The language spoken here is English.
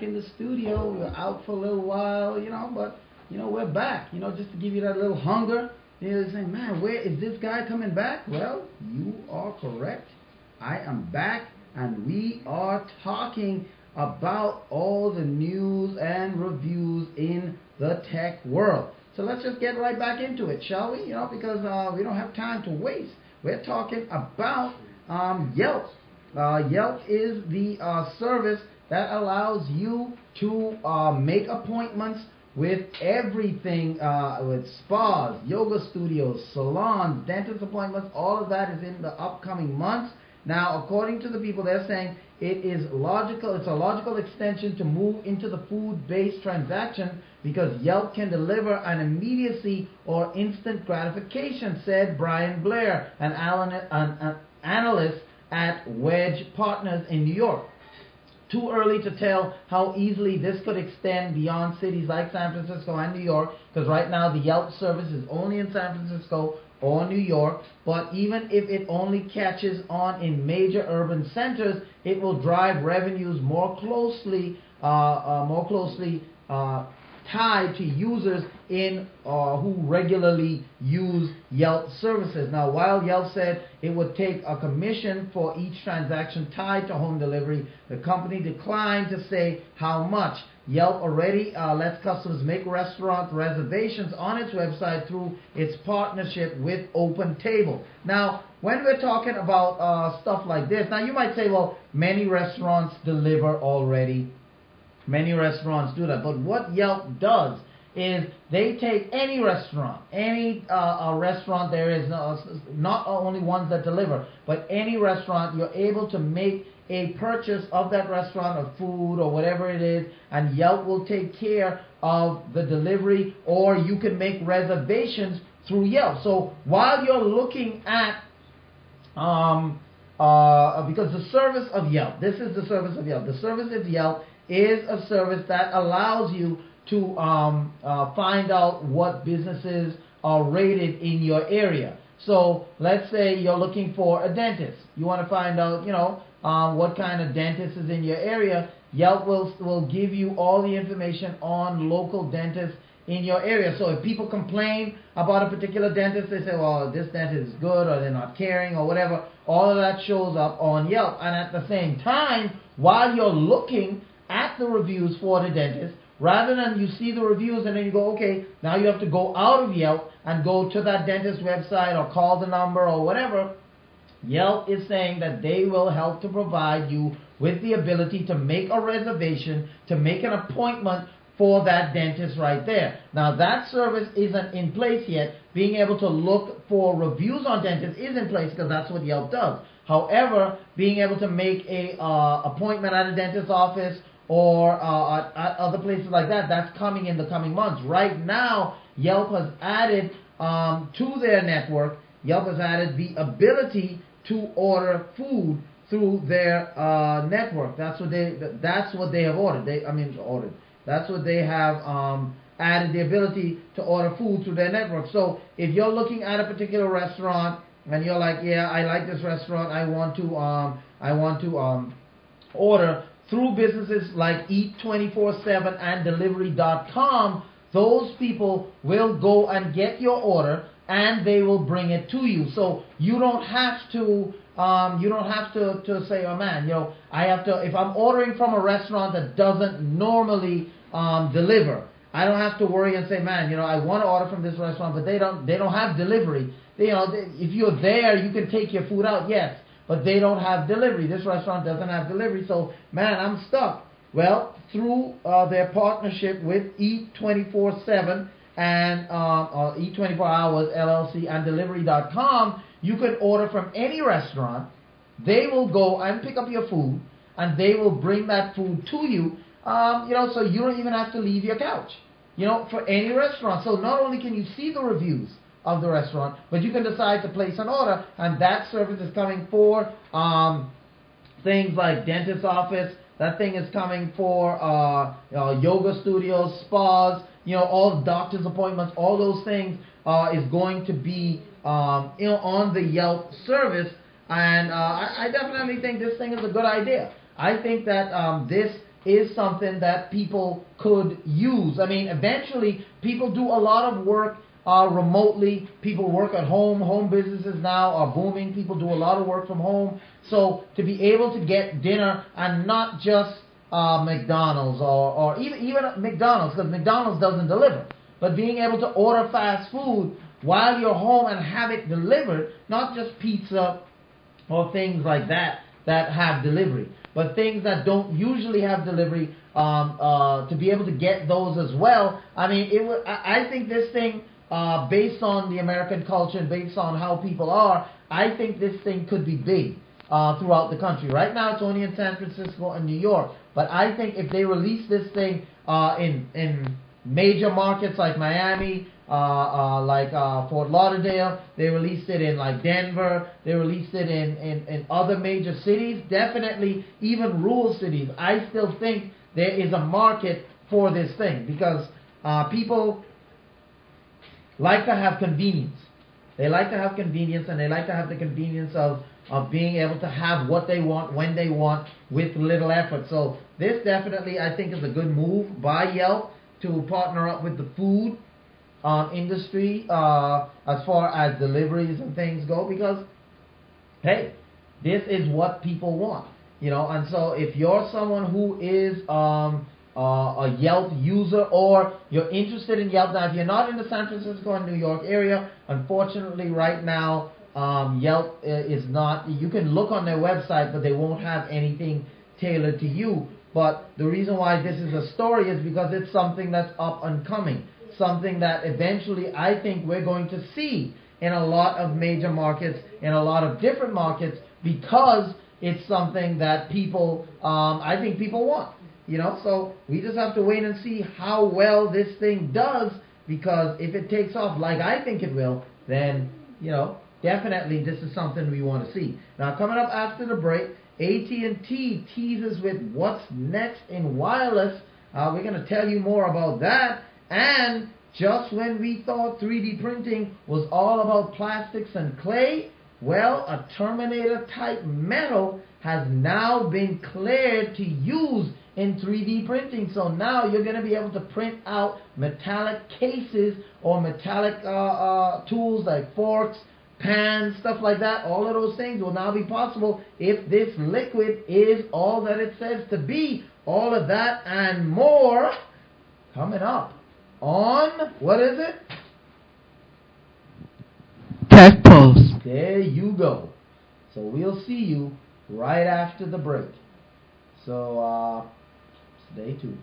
back in the studio. We were out for a little while, but we're back. Just to give you that little hunger. You're saying, man, where is this guy coming back? Well, you are correct. I am back, and we are talking about all the news and reviews in the tech world. So let's just get right back into it, shall we? Because we don't have time to waste. We're talking about Yelp. Yelp is the service that allows you to make appointments with everything, with spas, yoga studios, salons, dentist appointments. All of that is in the upcoming months. Now, according to the people, they're saying it is logical. It's a logical extension to move into the food-based transaction because Yelp can deliver an immediacy or instant gratification, said Brian Blair, an analyst at Wedge Partners in New York. Too early to tell how easily this could extend beyond cities like San Francisco and New York, because right now the Yelp service is only in San Francisco or New York. But even if it only catches on in major urban centers, it will drive revenues more closely tied to users who regularly use Yelp services. Now, while Yelp said it would take a commission for each transaction tied to home delivery, the company declined to say how much. Yelp already lets customers make restaurant reservations on its website through its partnership with OpenTable. Now, when we're talking about stuff like this, now you might say, well, many restaurants deliver already. Many restaurants do that. But what Yelp does is they take any restaurant, restaurant, there is not only ones that deliver, but any restaurant, you're able to make a purchase of that restaurant of food or whatever it is, and Yelp will take care of the delivery, or you can make reservations through Yelp. So while you're looking at because the service of Yelp, this is the service of Yelp. The service of Yelp is a service that allows you to find out what businesses are rated in your area. So let's say you're looking for a dentist. You want to find out, what kind of dentist is in your area. Yelp will give you all the information on local dentists in your area. So if people complain about a particular dentist, they say, well, this dentist is good, or they're not caring, or whatever. All of that shows up on Yelp. And at the same time, while you're looking at the reviews for the dentist, rather than you see the reviews and then you go, okay, now you have to go out of Yelp and go to that dentist website or call the number or whatever, Yelp is saying that they will help to provide you with the ability to make a reservation, to make an appointment for that dentist right there. Now, that service isn't in place yet. Being able to look for reviews on dentists is in place because that's what Yelp does. However, being able to make a appointment at a dentist's office or at other places like that, that's coming in the coming months. Right now, Yelp has added to their network, Yelp has added the ability to order food through their network. That's what they have ordered. That's what they have added, the ability to order food through their network. So if you're looking at a particular restaurant and you're like, yeah, I like this restaurant, I want to order through businesses like Eat247 and Delivery.com, those people will go and get your order and they will bring it to you. So you don't have to say, oh man, I have to, if I'm ordering from a restaurant that doesn't normally deliver, I don't have to worry and say, man, I want to order from this restaurant, but they don't have delivery. If you're there, you can take your food out, yes, but they don't have delivery. This restaurant doesn't have delivery, so man, I'm stuck. Well, through their partnership with Eat247 and Eat24 Hours LLC and Delivery.com, you can order from any restaurant. They will go and pick up your food, and they will bring that food to you. So you don't even have to leave your couch. For any restaurant. So not only can you see the reviews of the restaurant, but you can decide to place an order, and that service is coming for things like dentist's office. That thing is coming for yoga studios, spas, all doctor's appointments, all those things is going to be on the Yelp service. And I definitely think this thing is a good idea. I think that this is something that people could use. I mean, eventually, people do a lot of work remotely. People work at home. Home businesses now are booming. People do a lot of work from home. So to be able to get dinner and not just McDonald's or even McDonald's, because McDonald's doesn't deliver, but being able to order fast food while you're home and have it delivered, not just pizza or things like that that have delivery, but things that don't usually have delivery, to be able to get those as well. I mean, I think this thing, based on the American culture and based on how people are, I think this thing could be big throughout the country. Right now, it's only in San Francisco and New York, but I think if they release this thing in major markets like Miami, like Fort Lauderdale, they released it in like Denver, they released it in other major cities, definitely even rural cities. I still think there is a market for this thing because people like to have convenience. They like to have convenience, and they like to have the convenience of being able to have what they want when they want with little effort. So this definitely, I think, is a good move by Yelp to partner up with the food industry as far as deliveries and things go, because hey, this is what people want, and so if you're someone who is a Yelp user, or you're interested in Yelp. Now, if you're not in the San Francisco and New York area, unfortunately right now, Yelp is not, you can look on their website, but they won't have anything tailored to you. But the reason why this is a story is because it's something that's up and coming, something that eventually I think we're going to see in a lot of major markets, in a lot of different markets, because it's something that people, I think people want. So we just have to wait and see how well this thing does, because if it takes off like I think it will, then, definitely this is something we want to see. Now, coming up after the break, AT&T teases with what's next in wireless. We're going to tell you more about that. And just when we thought 3D printing was all about plastics and clay, well, a Terminator-type metal has now been cleared to use in 3D printing. So now you're going to be able to print out metallic cases or metallic tools like forks, pans, stuff like that. All of those things will now be possible if this liquid is all that it says to be. All of that and more coming up on, what is it? Tech Pulse. There you go. So we'll see you right after the break. So stay tuned.